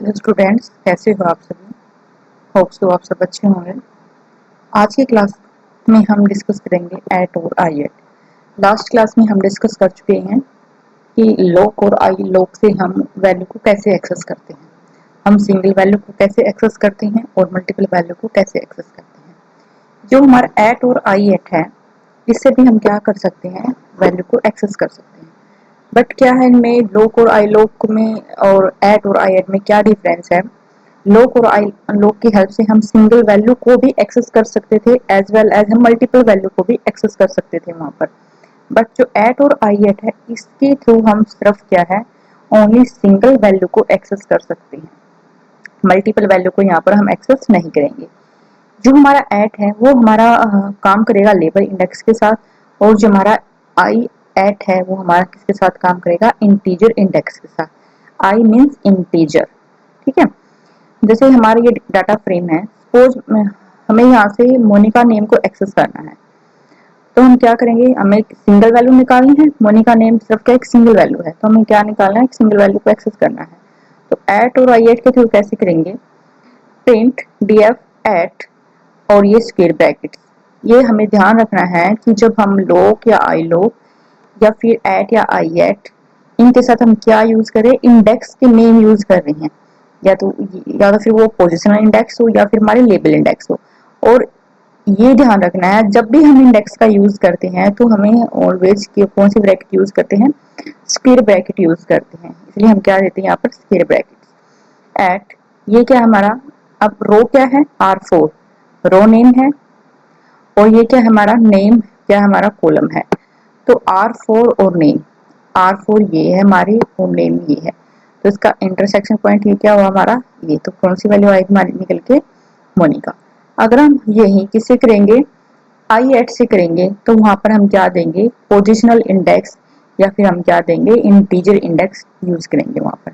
Hello students, कैसे हो आप सभी। होप्स तो आप सब अच्छे होंगे। आज की क्लास में हम डिस्कस करेंगे एट और आई एट। लास्ट क्लास में हम डिस्कस कर चुके हैं कि लॉक और आई लॉक से हम वैल्यू को कैसे एक्सेस करते हैं, हम सिंगल वैल्यू को कैसे एक्सेस करते हैं और मल्टीपल वैल्यू को कैसे एक्सेस करते हैं। जो हमारा एट और आई एट है, इससे भी हम क्या कर सकते हैं, वैल्यू को एक्सेस कर सकते हैं। बट क्या है इनमें, लॉक और आई लॉक में और एट और आई एट में क्या डिफरेंस है। लॉक और आई लॉक की हेल्प से हम सिंगल वैल्यू को भी एक्सेस कर सकते थे, एज वेल एज हम मल्टीपल वैल्यू को भी एक्सेस कर सकते थे वहां पर। बट जो एट और आई एट है, इसके थ्रू हम सिर्फ क्या है, ओनली सिंगल वैल्यू को एक्सेस कर सकते हैं, मल्टीपल वैल्यू को यहाँ पर हम एक्सेस नहीं करेंगे। जो हमारा एट है वो हमारा काम करेगा लेबल इंडेक्स के साथ, और जो हमारा आई एट है वो हमारा किसके साथ काम करेगा, इंटीजर इंडेक्स के साथ। आई मीन्स इंटीजर, ठीक है। जैसे हमारा ये डाटा फ्रेम है, सपोज हमें यहाँ से मोनिका नेम को एक्सेस करना है, तो हम क्या करेंगे, हमें सिंगल वैल्यू निकालनी है। मोनिका नेम सिर्फ क्या एक सिंगल वैल्यू है, तो हमें क्या निकालना है, एक सिंगल वैल्यू को एक्सेस करना है। तो एट और आई एट के थ्रू कैसे करेंगे, प्रिंट डीएफ एट और ये स्क्वायर ब्रैकेट। ये हमें ध्यान रखना है कि जब हम लॉक या आई लॉक या फिर एट या आई एट, इनके साथ हम क्या यूज करें, इंडेक्स के नेम यूज कर रहे हैं, या तो फिर वो पोजिशनल इंडेक्स हो या फिर हमारे लेबल इंडेक्स हो। और ये ध्यान रखना है, जब भी हम इंडेक्स का यूज करते हैं तो हमें ऑलवेज कौन सी ब्रैकेट यूज करते हैं, स्क्वायर ब्रैकेट यूज करते हैं। इसलिए हम क्या देते हैं यहाँ पर, स्क्वायर ब्रैकेट। एट, ये क्या हमारा, अब रो क्या है, R4 रो नेम है, और ये क्या हमारा नेम, क्या हमारा कॉलम है। तो R4 और नेम, R4 ये है हमारी और नेम ये है, तो इसका इंटरसेक्शन पॉइंट ये क्या हुआ हमारा, ये। तो कौन सी वैल्यू आएगी हमारी निकल के, मोनिका। अगर हम यही किससे करेंगे, आई एट से करेंगे, तो वहां पर हम क्या देंगे, पोजिशनल इंडेक्स या फिर हम क्या देंगे, इंटीजर इंडेक्स यूज करेंगे वहां पर।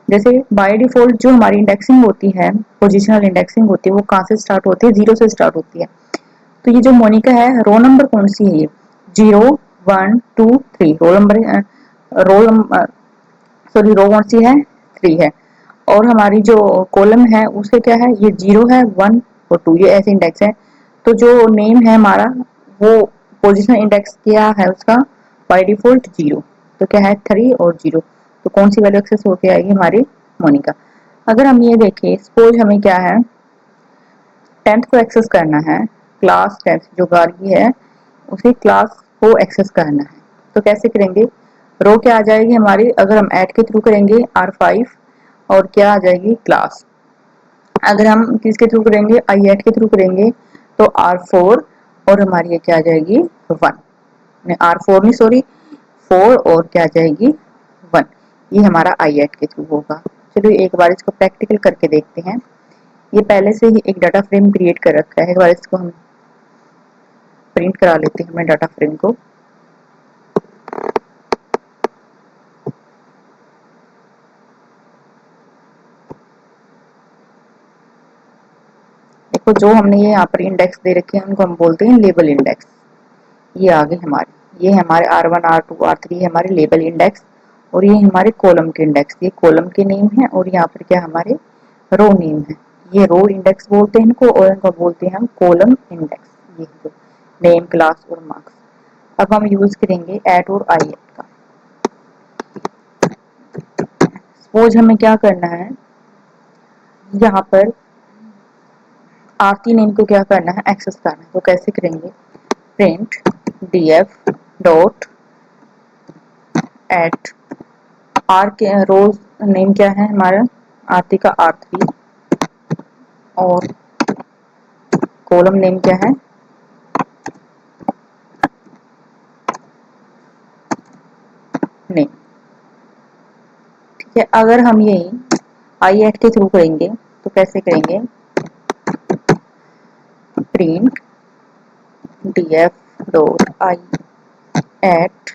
जैसे बाय डिफॉल्ट जो हमारी इंडेक्सिंग होती है, पोजिशनल इंडेक्सिंग होती है, वो कहाँ से स्टार्ट होती है, 0 से स्टार्ट होती है। तो ये जो मोनिका है, रो नंबर कौन सी है, ये 0 1 2 3 रोल नंबर, रोल सॉरी रो कौन सी है, 3 है। और हमारी जो कॉलम है उसके क्या है, ये 0 है, 1 और 2, ये ऐसे इंडेक्स है। तो जो नेम है हमारा, वो पोजिशनल इंडेक्स क्या है उसका, बाय डिफॉल्ट 0। तो क्या है, 3 और 0। तो कौन सी वैल्यू एक्सेस होके आएगी हमारी, मोनिका। अगर हम ये देखें, सपोज हमें क्या है, 10th को एक्सेस करना है, क्लास 10th जो गार्गी है, उसी क्लास को एक्सेस करना है। तो कैसे करेंगे, रो क्या आ जाएगी हमारी, अगर हम ऐड के थ्रू करेंगे R5, और क्या आ जाएगी, क्लास। अगर हम किसके थ्रू करेंगे, आई एट के थ्रू करेंगे, तो R4 और हमारी ये क्या आ जाएगी, 1। R4 नहीं, सॉरी 4 और क्या आ जाएगी, 1। ये हमारा आई एट के थ्रू होगा। चलो एक बार इसको प्रैक्टिकल करके देखते हैं। ये पहले से ही एक डाटा फ्रेम क्रिएट कर रखा है, एक बार इसको हम प्रिंट करा लेते हैं, हमें डाटा फ्रेम को। देखो जो हमने ये यहाँ पर इंडेक्स दे रखे हैं, उनको हम बोलते हैं लेबल इंडेक्स। ये आ गए हमारे, ये हमारे R1 R2 R3 है हमारे लेबल इंडेक्स, और ये हमारे कॉलम के इंडेक्स, ये कॉलम के नेम है, और यहाँ पर क्या हमारे रो नेम है। ये रो इंडेक्स बोलते हैं इनको, और इनको बोलते हैं हम कॉलम इंडेक्स। ये जो नेम, क्लास और मार्क्स। अब हम यूज करेंगे एट और आई एट का। सपोज हमें क्या करना है, यहाँ पर आरती नेम को क्या करना है, एक्सेस करना है। तो कैसे करेंगे, print DF dot at R K, rows name क्या है हमारा, आरती का R3, और कॉलम नेम क्या है, नेम। ठीक है, अगर हम यही आई एट के थ्रू करेंगे, तो कैसे करेंगे, print DF dot I at,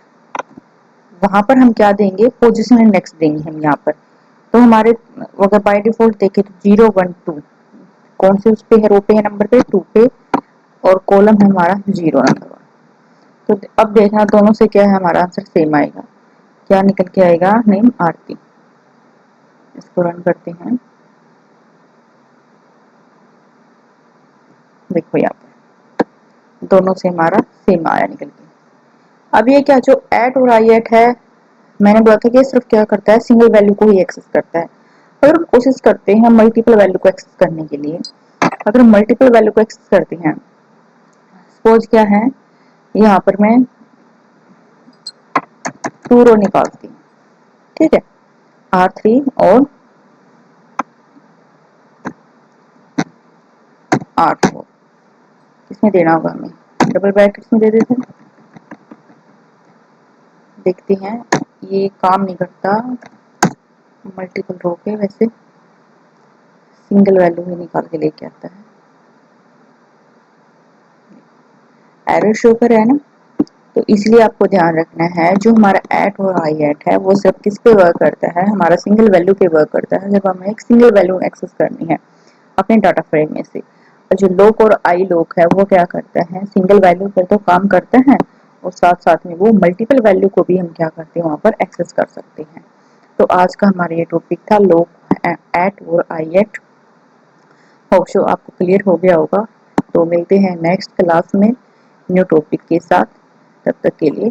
वहां पर हम क्या देंगे, पोजिशन इंडेक्स देंगे हम यहाँ पर। तो हमारे अगर बाय डिफॉल्ट देखें तो 0 1 2 कौन से उस पे है, रो पे है, नंबर पे 2 पे, और कॉलम है हमारा 0 नंबर 1। तो अब देखना दोनों से क्या है, हमारा आंसर सेम आएगा, क्या निकल के आएगा, नेम आरती। इसको रन करते हैं। देखो यहाँ पे दोनों से हमारा सेम आया निकल के। अब ये क्या जो एट और आई एट है, मैंने बोला था कि सिर्फ क्या करता है, सिंगल वैल्यू को ही एक्सेस करता है। अगर हम कोशिश करते हैं मल्टीपल वैल्यू को एक्सेस करने के लिए, अगर हम मल्टीपल वैल्यू को एक्सेस करते हैं, सपोज क्या है, यहाँ पर मैं 2 रो निकालती हूँ, ठीक है, R3 और R4, इसमें देना होगा हमें, डबल ब्रैकेट्स में दे देते हैं। देखते हैं ये काम नहीं करता मल्टीपल रो के, वैसे सिंगल वैल्यू ही निकाल के लेके आता है। एरर शो कर है ना, तो इसलिए आपको ध्यान रखना है जो हमारा एट और आई एट है वो सिर्फ किस पे वर्क करता है, हमारा सिंगल वैल्यू पे वर्क करता है, जब हमें एक सिंगल वैल्यू एक्सेस करनी है अपने डाटा फ्रेम में से। और जो लॉक और आई लॉक है वो क्या करता है, सिंगल वैल्यू पर तो काम करते हैं और साथ साथ में वो मल्टीपल वैल्यू को भी हम क्या करते हैं वहां पर एक्सेस कर सकते हैं। तो आज का हमारा ये टॉपिक था लॉक, एट और आई एट। होप सो आपको क्लियर हो गया होगा। तो मिलते हैं नेक्स्ट क्लास में न्यू टॉपिक के साथ, तब तक के लिए